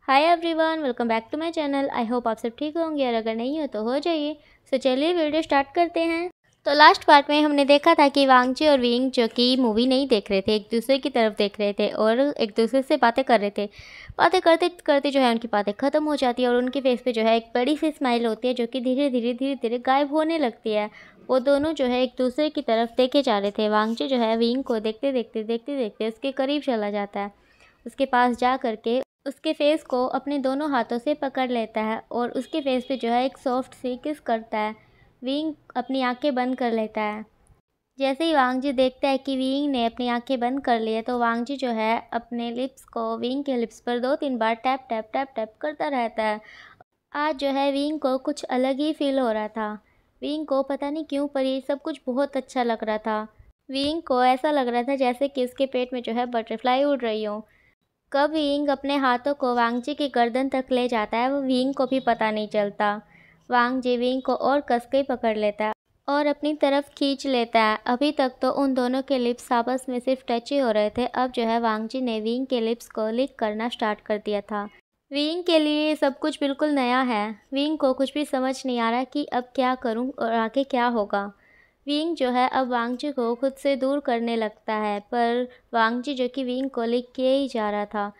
Hi everyone, welcome back to my channel. I hope आप सब ठीक होंगे और अगर नहीं हो तो हो जाइए। सो चलिए वीडियो स्टार्ट करते हैं। तो लास्ट पार्ट में हमने देखा था कि वांगजी और विंग जो कि मूवी नहीं देख रहे थे, एक दूसरे की तरफ देख रहे थे और एक दूसरे से बातें कर रहे थे। बातें करते करते जो है उनकी बातें ख़त्म हो जाती है और उनके फेस पे जो है एक बड़ी सी स्माइल होती है जो कि धीरे धीरे गायब होने लगती है। वो दोनों जो है एक दूसरे की तरफ देखे जा रहे थे। वांगजी जो है विंग को देखते देखते उसके करीब चला जाता है। उसके पास जा करके उसके फेस को अपने दोनों हाथों से पकड़ लेता है और उसके फेस पे जो है एक सॉफ्ट सी किस करता है। विंग अपनी आंखें बंद कर लेता है। जैसे ही वांगजी देखता है कि विंग ने अपनी आंखें बंद कर ली है तो वांगजी जो है अपने लिप्स को विंग के लिप्स पर 2-3 बार टैप टैप टैप टैप करता रहता है। आज जो है विंग को कुछ अलग ही फील हो रहा था। विंग को पता नहीं क्यों पर ये सब कुछ बहुत अच्छा लग रहा था। विंग को ऐसा लग रहा था जैसे कि उसके पेट में जो है बटरफ्लाई उड़ रही हो। कब विंग अपने हाथों को वांगजी की गर्दन तक ले जाता है वो विंग को भी पता नहीं चलता। वांगजी विंग को और कस के पकड़ लेता है और अपनी तरफ खींच लेता है। अभी तक तो उन दोनों के लिप्स आपस में सिर्फ टच ही हो रहे थे, अब जो है वांगजी ने विंग के लिप्स को लिक करना स्टार्ट कर दिया था। विंग के लिए ये सब कुछ बिल्कुल नया है। विंग को कुछ भी समझ नहीं आ रहा कि अब क्या करूं और आगे क्या होगा। विंग जो है अब वांगजी को खुद से दूर करने लगता है, पर वांगजी जो कि विंग को लिक किए ही जा रहा था।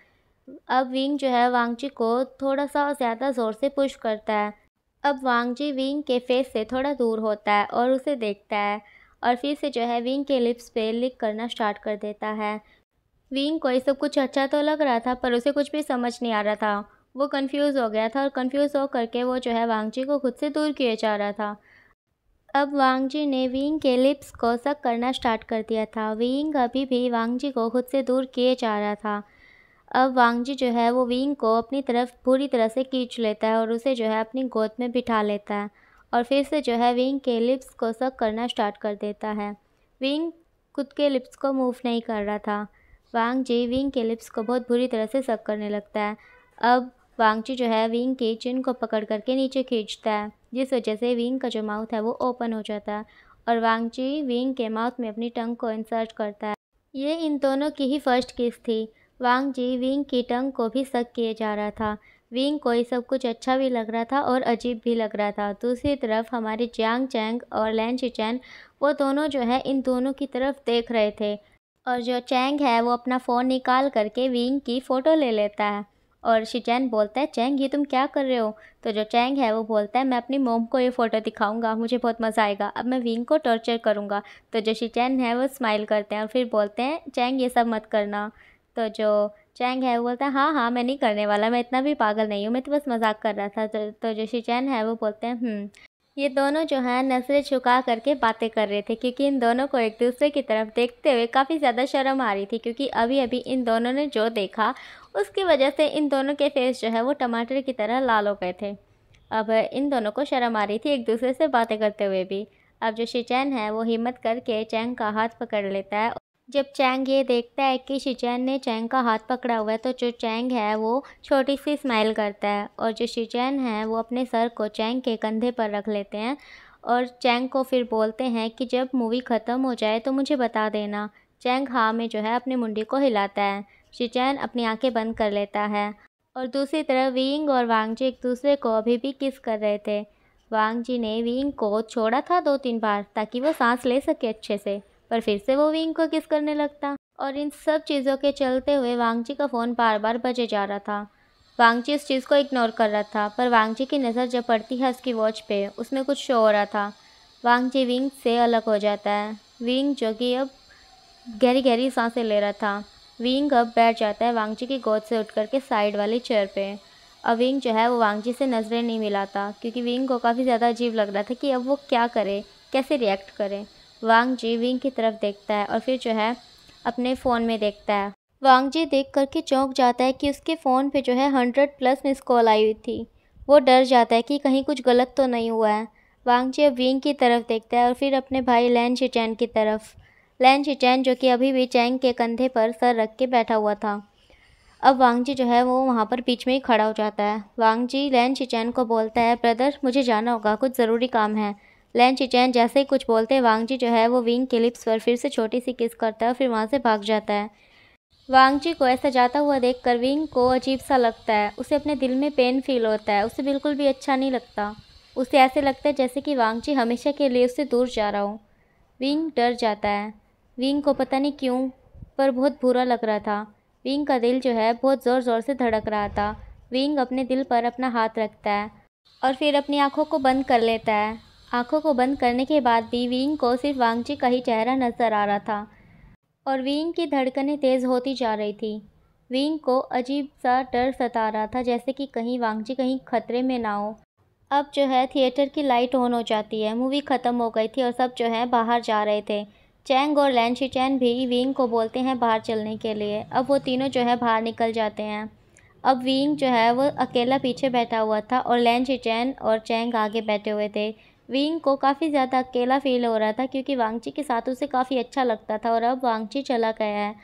अब विंग जो है वांगजी को थोड़ा सा ज़्यादा ज़ोर से पुश करता है। अब वांगजी विंग के फेस से थोड़ा दूर होता है और उसे देखता है और फिर से जो है विंग के लिप्स पे लिक करना स्टार्ट कर देता है। विंग को ये सब कुछ अच्छा तो लग रहा था पर उसे कुछ भी समझ नहीं आ रहा था। वो कंफ्यूज हो गया था और कंफ्यूज हो करके वो जो है वांगजी को खुद से दूर किए जा रहा था। अब वांगजी ने विंग के लिप्स को सक करना स्टार्ट कर दिया था। विंग अभी भी वांगजी को खुद से दूर किए जा रहा था। अब वांगजी जो है वो विंग को अपनी तरफ पूरी तरह से खींच लेता है और उसे जो है अपनी गोद में बिठा लेता है और फिर से जो है विंग के लिप्स को सक करना स्टार्ट कर देता है। विंग खुद के लिप्स को मूव नहीं कर रहा था। वांगजी विंग के लिप्स को बहुत बुरी तरह से सक करने लगता है। अब वांगजी जो है विंग की चिन को पकड़ करके नीचे खींचता है, जिस वजह से विंग का जो माउथ है वो ओपन हो जाता है और वांगजी विंग के माउथ में अपनी टंग को इंसर्ट करता है। ये इन दोनों की ही फर्स्ट किस थी। वांगजी विंग की टंग को भी सक किए जा रहा था। विंग को ये सब कुछ अच्छा भी लग रहा था और अजीब भी लग रहा था। दूसरी तरफ हमारे जियांग चैंग और लैन शिचैन वो दोनों जो है इन दोनों की तरफ देख रहे थे और जो चैंग है वो अपना फ़ोन निकाल करके विंग की फ़ोटो ले लेता है और शिचैन बोलता है, चैंग ये तुम क्या कर रहे हो? तो जो चैंग है वो बोलता है, मैं अपनी मॉम को ये फ़ोटो दिखाऊंगा, मुझे बहुत मज़ा आएगा, अब मैं विंग को टॉर्चर करूंगा। तो जो शिचैन है वो स्माइल करते हैं और फिर बोलते हैं, चैंग ये सब मत करना। तो जो चैंग है वो बोलता है, हाँ हाँ मैं नहीं करने वाला, मैं इतना भी पागल नहीं हूँ, मैं तो बस मजाक कर रहा था। तो जो शिचैन है वो बोलते हैं ये दोनों जो है नज़रें झुका करके बातें कर रहे थे क्योंकि इन दोनों को एक दूसरे की तरफ देखते हुए काफ़ी ज़्यादा शर्म आ रही थी, क्योंकि अभी अभी इन दोनों ने जो देखा उसकी वजह से इन दोनों के फेस जो है वो टमाटर की तरह लाल हो गए थे। अब इन दोनों को शर्म आ रही थी एक दूसरे से बातें करते हुए भी। अब जो शिचैन है वो हिम्मत करके चैंग का हाथ पकड़ लेता है। जब चैंग ये देखता है कि शिचैन ने चैंग का हाथ पकड़ा हुआ है तो जो चैंग है वो छोटी सी स्माइल करता है और जो शिचैन है वो अपने सर को चैंग के कंधे पर रख लेते हैं और चैंग को फिर बोलते हैं कि जब मूवी ख़त्म हो जाए तो मुझे बता देना। चैंग हाँ में जो है अपनी मुंडी को हिलाता है। शिचैन अपनी आंखें बंद कर लेता है और दूसरी तरफ विंग और वांगजी एक दूसरे को अभी भी किस कर रहे थे। वांगजी ने विंग को छोड़ा था 2-3 बार ताकि वो सांस ले सके अच्छे से, पर फिर से वो विंग को किस करने लगता और इन सब चीज़ों के चलते हुए वांगजी का फ़ोन बार बार बजे जा रहा था। वांगजी इस चीज़ को इग्नोर कर रहा था, पर वांगजी की नज़र जब पड़ती है उसकी वॉच पे, उसमें कुछ शो हो रहा था। वांगजी विंग से अलग हो जाता है। विंग जो कि अब गहरी गहरी सांसें ले रहा था। विंग अब बैठ जाता है वांगजी की गोद से उठ करके साइड वाली चेयर पे। अब विंग जो है वो वांगजी से नज़रें नहीं मिलाता क्योंकि विंग को काफ़ी ज़्यादा अजीब लग रहा था कि अब वो क्या करे, कैसे रिएक्ट करे। वांगजी विंग की तरफ देखता है और फिर जो है अपने फ़ोन में देखता है। वांगजी देख करके चौंक जाता है कि उसके फ़ोन पे जो है 100+ मिस कॉल आई हुई थी। वो डर जाता है कि कहीं कुछ गलत तो नहीं हुआ है। वांगजी अब विंग की तरफ देखता है और फिर अपने भाई लैन शिचैन की तरफ। लैन शिचैन जो कि अभी भी चैंग के कंधे पर सर रख के बैठा हुआ था। अब वांगजी जो है वो वहाँ पर बीच में ही खड़ा हो जाता है। वांगजी लैन शिचैन को बोलता है, ब्रदर मुझे जाना होगा, कुछ ज़रूरी काम है। लैन शिचैन जैसे ही कुछ बोलते हैं वांगजी जो है वो विंग के लिप्स पर फिर से छोटी सी किस करता है और फिर वहाँ से भाग जाता है। वांगजी को ऐसा जाता हुआ देखकर विंग को अजीब सा लगता है। उसे अपने दिल में पेन फील होता है। उसे बिल्कुल भी अच्छा नहीं लगता। उसे ऐसे लगता है जैसे कि वांगजी हमेशा के लिए उससे दूर जा रहा हो। विंग डर जाता है। विंग को पता नहीं क्यों पर बहुत बुरा लग रहा था। विंग का दिल जो है बहुत ज़ोर ज़ोर से धड़क रहा था। विंग अपने दिल पर अपना हाथ रखता है और फिर अपनी आंखों को बंद कर लेता है। आंखों को बंद करने के बाद भी विंग को सिर्फ वांगजी का ही चेहरा नजर आ रहा था और विंग की धड़कनें तेज़ होती जा रही थी। विंग को अजीब सा डर सता रहा था, जैसे कि कहीं वांगजी कहीं खतरे में ना हो। अब जो है थिएटर की लाइट ऑन हो जाती है। मूवी ख़त्म हो गई थी और सब जो है बाहर जा रहे थे। चैंग और लैन शीचैन भी विंग को बोलते हैं बाहर चलने के लिए। अब वो तीनों जो है बाहर निकल जाते हैं। अब विंग जो है वो अकेला पीछे बैठा हुआ था और लैन शीचैन और चैंग आगे बैठे हुए थे। विंग को काफ़ी ज़्यादा अकेला फील हो रहा था क्योंकि वांगची के साथ उसे काफ़ी अच्छा लगता था और अब वांगची चला गया है।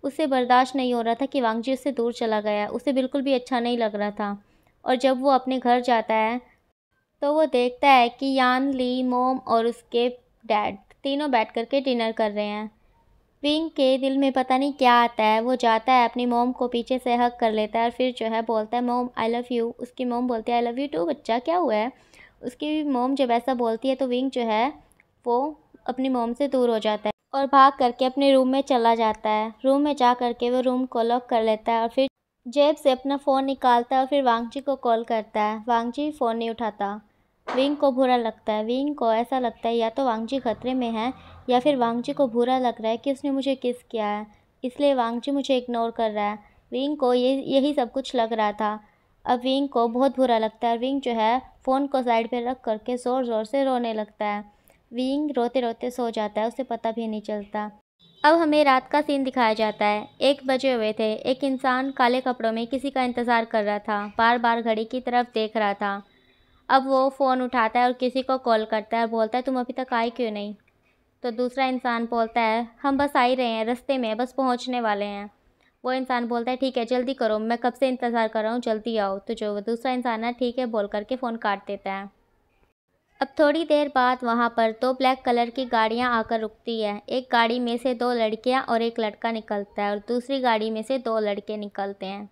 उसे बर्दाश्त नहीं हो रहा था कि वांगची उससे दूर चला गया। उसे बिल्कुल भी अच्छा नहीं लग रहा था। और जब वो अपने घर जाता है तो वो देखता है कि यान, ली, मोम और उसके डैड तीनों बैठ कर के डिनर कर रहे हैं। विंग के दिल में पता नहीं क्या आता है। वो जाता है अपनी मोम को पीछे से हग कर लेता है और फिर जो है बोलता है मोम आई लव यू। उसकी मोम बोलती है आई लव यू टू बच्चा, क्या हुआ है। उसकी मोम जब ऐसा बोलती है तो विंग जो है वो अपनी मोम से दूर हो जाता है और भाग करके अपने रूम में चला जाता है। रूम में जा करके वो रूम को लॉक कर लेता है और फिर जेब से अपना फ़ोन निकालता है और फिर वांगजी को कॉल करता है। वांगजी फ़ोन नहीं उठाता। विंग को बुरा लगता है। विंग को ऐसा लगता है या तो वांगजी खतरे में है या फिर वांगजी को बुरा लग रहा है कि उसने मुझे किस किया है, इसलिए वांगजी मुझे इग्नोर कर रहा है। विंग को यही सब कुछ लग रहा था। अब विंग को बहुत बुरा लगता है। विंग जो है फ़ोन को साइड पे रख करके ज़ोर ज़ोर से रोने लगता है। विंग रोते रोते सो जाता है, उसे पता भी नहीं चलता। अब हमें रात का सीन दिखाया जाता है। 1 बजे हुए थे। एक इंसान काले कपड़ों में किसी का इंतज़ार कर रहा था, बार बार घड़ी की तरफ देख रहा था। अब वो फ़ोन उठाता है और किसी को कॉल करता है और बोलता है तुम अभी तक आए क्यों नहीं। तो दूसरा इंसान बोलता है हम बस आ ही रहे हैं, रास्ते में बस पहुंचने वाले हैं। वो इंसान बोलता है ठीक है जल्दी करो, मैं कब से इंतज़ार कर रहा हूँ, जल्दी आओ। तो जो दूसरा इंसान है ठीक है बोल करके फ़ोन काट देता है। अब थोड़ी देर बाद वहाँ पर 2 ब्लैक कलर की गाड़ियाँ आकर रुकती है। एक गाड़ी में से 2 लड़कियाँ और एक लड़का निकलता है और दूसरी गाड़ी में से 2 लड़के निकलते हैं।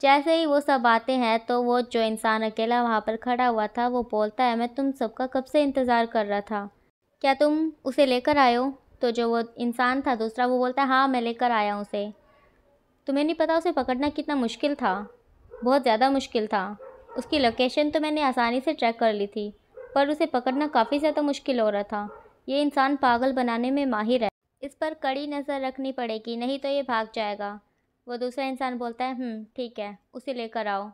जैसे ही वो सब आते हैं तो वो जो इंसान अकेला वहाँ पर खड़ा हुआ था वो बोलता है मैं तुम सबका कब से इंतज़ार कर रहा था, क्या तुम उसे लेकर आए हो। तो जो वो इंसान था दूसरा वो बोलता है हाँ मैं लेकर आया हूँ उसे। तुम्हें नहीं पता उसे पकड़ना कितना मुश्किल था, बहुत ज़्यादा मुश्किल था। उसकी लोकेशन तो मैंने आसानी से ट्रैक कर ली थी पर उसे पकड़ना काफ़ी ज़्यादा मुश्किल हो रहा था। ये इंसान पागल बनाने में माहिर है, इस पर कड़ी नज़र रखनी पड़ेगी नहीं तो ये भाग जाएगा। वो दूसरा इंसान बोलता है ठीक है उसे लेकर आओ।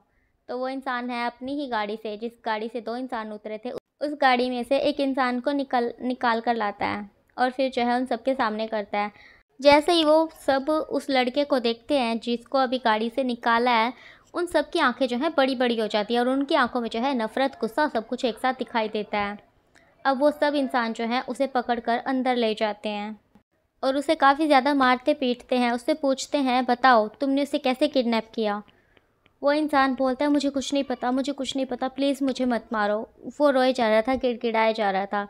तो वो इंसान है अपनी ही गाड़ी से, जिस गाड़ी से 2 इंसान उतरे थे उस गाड़ी में से एक इंसान को निकाल कर लाता है और फिर जो है उन सबके सामने करता है। जैसे ही वो सब उस लड़के को देखते हैं जिसको अभी गाड़ी से निकाला है, उन सब की आंखें जो हैं बड़ी बड़ी हो जाती है और उनकी आंखों में जो है नफ़रत, गुस्सा सब कुछ एक साथ दिखाई देता है। अब वो सब इंसान जो हैं उसे पकड़कर अंदर ले जाते हैं और उसे काफ़ी ज़्यादा मारते पीटते हैं। उससे पूछते हैं बताओ तुमने उसे कैसे किडनैप किया। वो इंसान बोलता है मुझे कुछ नहीं पता, मुझे कुछ नहीं पता, प्लीज़ मुझे मत मारो। वो रोए जा रहा था, गिड़गिड़ाए जा रहा था।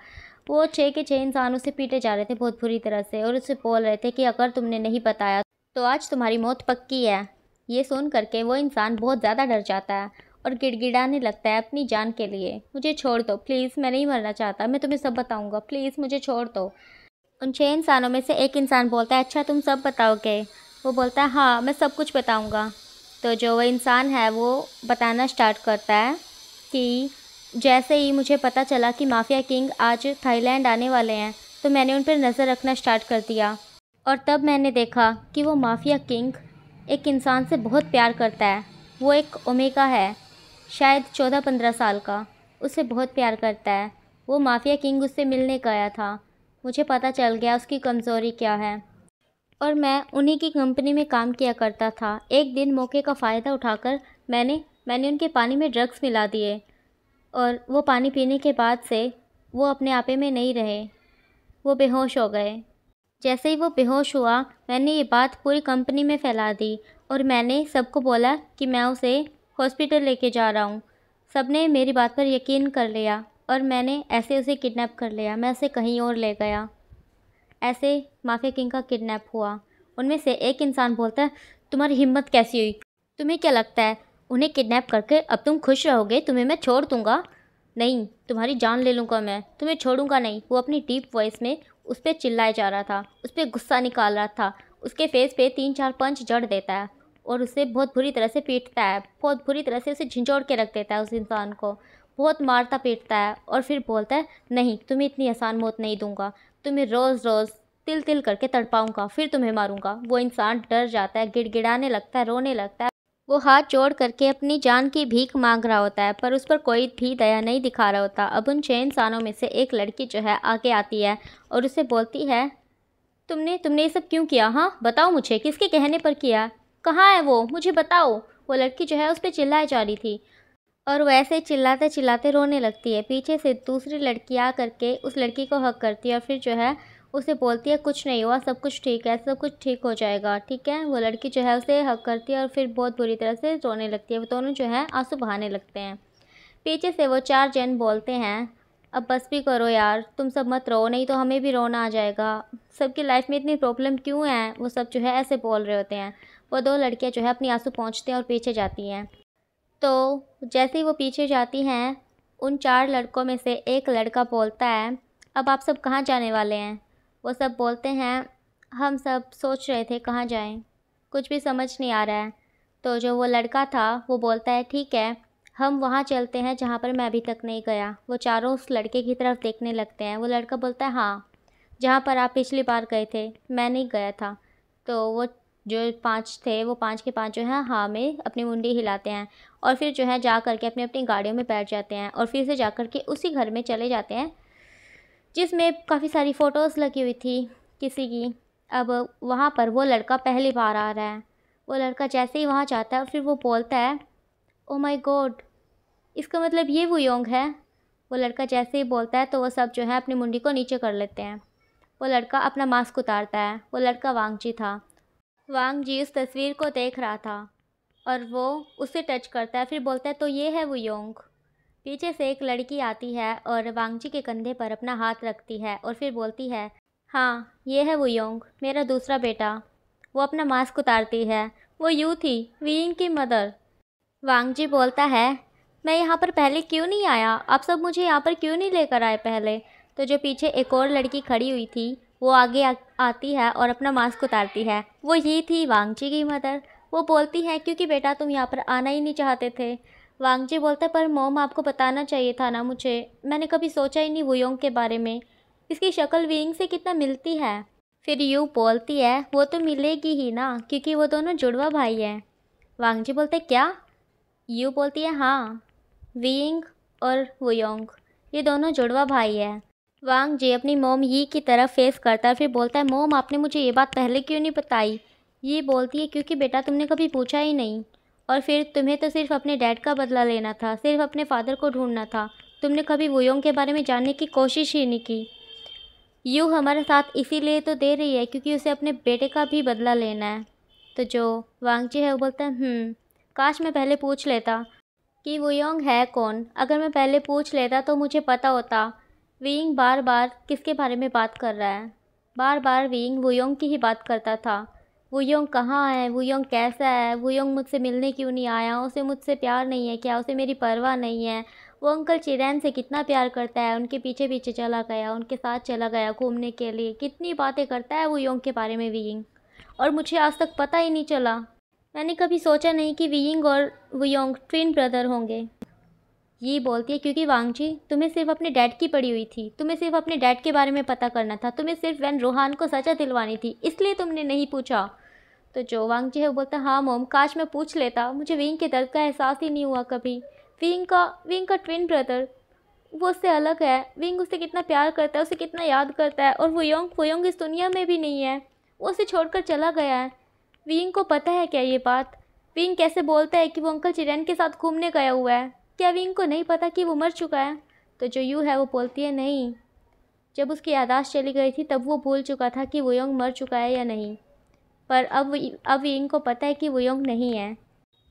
वो 6 के 6 इंसान उसे पीटे जा रहे थे बहुत बुरी तरह से और उसे बोल रहे थे कि अगर तुमने नहीं बताया तो आज तुम्हारी मौत पक्की है। ये सुन करके वो इंसान बहुत ज़्यादा डर जाता है और गिड़गिड़ाने लगता है अपनी जान के लिए, मुझे छोड़ दो प्लीज़, मैं नहीं मरना चाहता, मैं तुम्हें सब बताऊँगा, प्लीज़ मुझे छोड़ दो। उन 6 इंसानों में से एक इंसान बोलता है अच्छा तुम सब बताओगे। वो बोलता है हाँ मैं सब कुछ बताऊँगा। तो जो वो इंसान है वो बताना स्टार्ट करता है कि जैसे ही मुझे पता चला कि माफिया किंग आज थाईलैंड आने वाले हैं तो मैंने उन पर नज़र रखना स्टार्ट कर दिया और तब मैंने देखा कि वो माफिया किंग एक इंसान से बहुत प्यार करता है। वो एक ओमेगा है, शायद 14-15 साल का, उससे बहुत प्यार करता है। वो माफिया किंग उससे मिलने गया था। मुझे पता चल गया उसकी कमज़ोरी क्या है और मैं उन्हीं की कंपनी में काम किया करता था। एक दिन मौके का फ़ायदा उठाकर मैंने उनके पानी में ड्रग्स मिला दिए और वो पानी पीने के बाद से वो अपने आपे में नहीं रहे, वो बेहोश हो गए। जैसे ही वो बेहोश हुआ मैंने ये बात पूरी कंपनी में फैला दी और मैंने सबको बोला कि मैं उसे हॉस्पिटल लेके जा रहा हूँ। सब ने मेरी बात पर यकीन कर लिया और मैंने ऐसे उसे किडनैप कर लिया, मैं उसे कहीं और ले गया। ऐसे माफिया किंग का किडनैप हुआ उनमें से एक इंसान बोलता है, तुम्हारी हिम्मत कैसी हुई? तुम्हें क्या लगता है उन्हें किडनैप करके अब तुम खुश रहोगे? तुम्हें मैं छोड़ दूंगा? नहीं, तुम्हारी जान ले लूँगा मैं, तुम्हें छोड़ूंगा नहीं। वो अपनी डीप वॉइस में उस पर चिल्लाए जा रहा था, उस पर गुस्सा निकाल रहा था। उसके फेस पे 3-4 पंच जड़ देता है और उसे बहुत बुरी तरह से पीटता है, बहुत बुरी तरह से उसे झिंझोड़ के रख देता है उस इंसान को, बहुत मारता पीटता है और फिर बोलता है, नहीं, तुम्हें इतनी आसान मौत नहीं दूंगा, तुम्हें रोज़ रोज़ तिल तिल करके तड़पाऊंगा, फिर तुम्हें मारूंगा। वो इंसान डर जाता है, गिड़गिड़ाने लगता है, रोने लगता है। वो हाथ जोड़ करके अपनी जान की भीख मांग रहा होता है, पर उस पर कोई भी दया नहीं दिखा रहा होता। अब उन 6 इंसानों में से एक लड़की जो है आगे आती है और उसे बोलती है, तुमने ये सब क्यों किया? हाँ, बताओ मुझे, किसके कहने पर किया? कहाँ है वो? मुझे बताओ। वो लड़की जो है उस पर चिल्लाई जा रही थी और वो ऐसे चिल्लाते चिल्लाते रोने लगती है। पीछे से दूसरी लड़की आ करके उस लड़की को हक करती है और फिर जो है उसे बोलती है, कुछ नहीं हुआ, सब कुछ ठीक है, सब कुछ ठीक हो जाएगा, ठीक है। वो लड़की जो है उसे हक करती है और फिर बहुत बुरी तरह से रोने लगती है। वो दोनों जो है आंसू बहाने लगते हैं। पीछे से वो 4 जन बोलते हैं, अब बस भी करो यार, तुम सब मत रो, नहीं तो हमें भी रोना आ जाएगा। सबकी लाइफ में इतनी प्रॉब्लम क्यों है? वो सब जो है ऐसे बोल रहे होते हैं। वो 2 लड़कियां जो है अपनी आंसू पोंछते हैं और पीछे जाती हैं। तो जैसे ही वो पीछे जाती हैं, उन 4 लड़कों में से एक लड़का बोलता है, अब आप सब कहाँ जाने वाले हैं? वो सब बोलते हैं, हम सब सोच रहे थे कहाँ जाएं, कुछ भी समझ नहीं आ रहा है। तो जो वो लड़का था वो बोलता है, ठीक है, हम वहाँ चलते हैं जहाँ पर मैं अभी तक नहीं गया। वो चारों उस लड़के की तरफ देखने लगते हैं। वो लड़का बोलता है, हाँ, जहाँ पर आप पिछली बार गए थे, मैं नहीं गया था। तो वो जो 5 थे, वो 5 के 5 जो है हाँ में अपनी मुंडी हिलाते हैं और फिर जो है जा कर के अपनी अपनी गाड़ियों में बैठ जाते हैं और फिर से जा कर के उसी घर में चले जाते हैं जिसमें काफ़ी सारी फ़ोटोज़ लगी हुई थी किसी की। अब वहाँ पर वो लड़का पहली बार आ रहा है। वो लड़का जैसे ही वहाँ जाता है और फिर वो बोलता है, ओ माय गॉड, इसका मतलब ये वो योंग है। वो लड़का जैसे ही बोलता है तो वो सब जो है अपनी मुंडी को नीचे कर लेते हैं। वो लड़का अपना मास्क उतारता है। वो लड़का वांग जी था। वांग जी उस तस्वीर को देख रहा था और वो उसे टच करता है, फिर बोलता है, तो ये है वो योंग। पीछे से एक लड़की आती है और वांग जी के कंधे पर अपना हाथ रखती है और फिर बोलती है, हाँ, ये है वो योंग, मेरा दूसरा बेटा। वो अपना मास्क उतारती है। वो यू थी, वीइंग की मदर। वांग जी बोलता है, मैं यहाँ पर पहले क्यों नहीं आया? आप सब मुझे यहाँ पर क्यों नहीं लेकर आए पहले? तो जो पीछे एक और लड़की खड़ी हुई थी वो आगे आती है और अपना मास्क उतारती है। वो ये थी वांग जी की मदर। वो बोलती है, क्योंकि बेटा तुम यहाँ पर आना ही नहीं चाहते थे। वांग जी बोलता है, पर मॉम आपको बताना चाहिए था ना मुझे, मैंने कभी सोचा ही नहीं वुयोंग के बारे में, इसकी शक्ल वीइंग से कितना मिलती है। फिर यू बोलती है, वो तो मिलेगी ही ना, क्योंकि वो दोनों जुड़वा भाई हैं। वांग जी बोलते, क्या? यू बोलती है, हाँ, वीइंग और वुयोंग ये दोनों जुड़वा भाई है। वांग जी अपनी मोम यी की तरफ फेस करता है, फिर बोलता है, मोम आपने मुझे ये बात पहले क्यों नहीं बताई? ये बोलती है, क्योंकि बेटा तुमने कभी पूछा ही नहीं, और फिर तुम्हें तो सिर्फ अपने डैड का बदला लेना था, सिर्फ अपने फादर को ढूंढना था, तुमने कभी वुयोंग के बारे में जानने की कोशिश ही नहीं की। यू हमारे साथ इसीलिए तो दे रही है क्योंकि उसे अपने बेटे का भी बदला लेना है। तो जो वांग जी है वो बोलता है, काश मैं पहले पूछ लेता कि वुयोंग है कौन। अगर मैं पहले पूछ लेता तो मुझे पता होता। वीइंग बार बार किसके बारे में बात कर रहा है? बार बार वीइंग वुयोंग की ही बात करता था। वुयोंग कहाँ है? वुयोंग कैसा है? वुयोंग मुझसे मिलने क्यों नहीं आया? उसे मुझसे प्यार नहीं है क्या? उसे मेरी परवाह नहीं है? वो अंकल चिरैन से कितना प्यार करता है, उनके पीछे पीछे चला गया, उनके साथ चला गया घूमने के लिए, कितनी बातें करता है वुयोंग के बारे में वीइंग, और मुझे आज तक पता ही नहीं चला। मैंने कभी सोचा नहीं कि वीइंग और वुयोंग ट्विन ब्रदर होंगे। ये बोलती है, क्योंकि वांग जी तुम्हें सिर्फ अपने डैड की पड़ी हुई थी, तुम्हें सिर्फ अपने डैड के बारे में पता करना था, तुम्हें सिर्फ वैन रोहान को सजा दिलवानी थी, इसलिए तुमने नहीं पूछा। तो जो वांग जी है वो बोलता है, हाँ मोम, काश मैं पूछ लेता, मुझे विंग के दर्द का एहसास ही नहीं हुआ कभी। विंग का ट्विन ब्रदर, वो उससे अलग है, विंग उससे कितना प्यार करता है, उसे कितना याद करता है, और वुयोंग इस दुनिया में भी नहीं है, वो उसे छोड़कर चला गया है। विंग को पता है क्या ये बात? विंग कैसे बोलता है कि वो अंकल चिरैन के साथ घूमने गया हुआ है? क्या विंग को नहीं पता कि वो मर चुका है? तो जो यू है वो बोलती है, नहीं, जब उसकी यादाश्त चली गई थी तब वो भूल चुका था कि वुयोंग मर चुका है या नहीं, पर अब विंग को पता है कि वुयोंग नहीं है।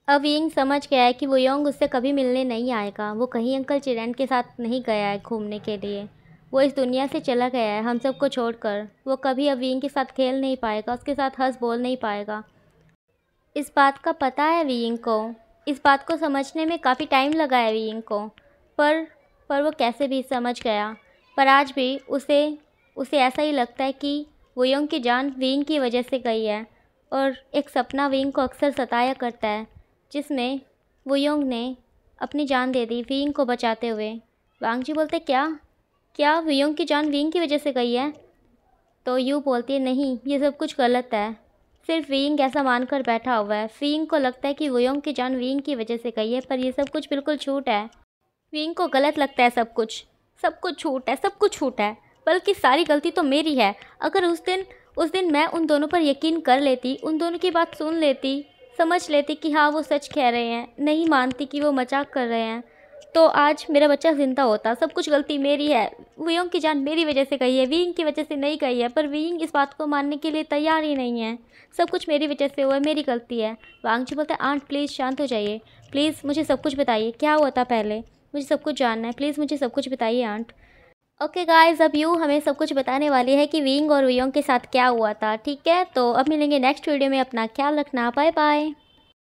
अब विंग समझ गया है कि वुयोंग उससे कभी मिलने नहीं आएगा, वो कहीं अंकल चिरैन के साथ नहीं गया है घूमने के लिए, वो इस दुनिया से चला गया है हम सबको छोड़कर। वो कभी अब विंग के साथ खेल नहीं पाएगा, उसके साथ हंस बोल नहीं पाएगा। इस बात का पता है विंग को, इस बात को समझने में काफ़ी टाइम लगा है विंग को, पर वो कैसे भी समझ गया। पर आज भी उसे ऐसा ही लगता है कि वुयोंग की जान विंग की वजह से गई है। और एक सपना विंग को अक्सर सताया करता है, जिसमें वुयोंग ने अपनी जान दे दी विंग को बचाते हुए। वांग जी बोलते क्या वुयोंग की जान विंग की वजह से गई है? तो यू बोलती है नहीं, ये सब कुछ गलत है। सिर्फ विंग ऐसा मानकर बैठा हुआ है। विंग को लगता है कि वुयोंग की जान विंग की वजह से गई है, पर ये सब कुछ बिल्कुल झूठ है। विंग को गलत लगता है सब कुछ झूठ है, सब कुछ झूठ है, बल्कि सारी गलती तो मेरी है। अगर उस दिन मैं उन दोनों पर यकीन कर लेती, उन दोनों की बात सुन लेती, समझ लेती कि हाँ वो सच कह रहे हैं, नहीं मानती कि वो मजाक कर रहे हैं, तो आज मेरा बच्चा ज़िंदा होता। सब कुछ गलती मेरी है, वुयोंग की जान मेरी वजह से गई है, विंग की वजह से नहीं गई है। पर विंग इस बात को मानने के लिए तैयार ही नहीं है। सब कुछ मेरी वजह से हुआ है, मेरी गलती है। वांग जी बोलते हैं आंट प्लीज़ शांत हो जाइए, प्लीज़ मुझे सब कुछ बताइए, क्या हुआ था पहले, मुझे सब कुछ जानना है, प्लीज़ मुझे सब कुछ बताइए आंट। ओके गाइस, अब यू हमें सब कुछ बताने वाली है कि विंग और वुयोंग के साथ क्या हुआ था। ठीक है, तो अब मिलेंगे नेक्स्ट वीडियो में। अपना ख्याल रखना, बाय बाय।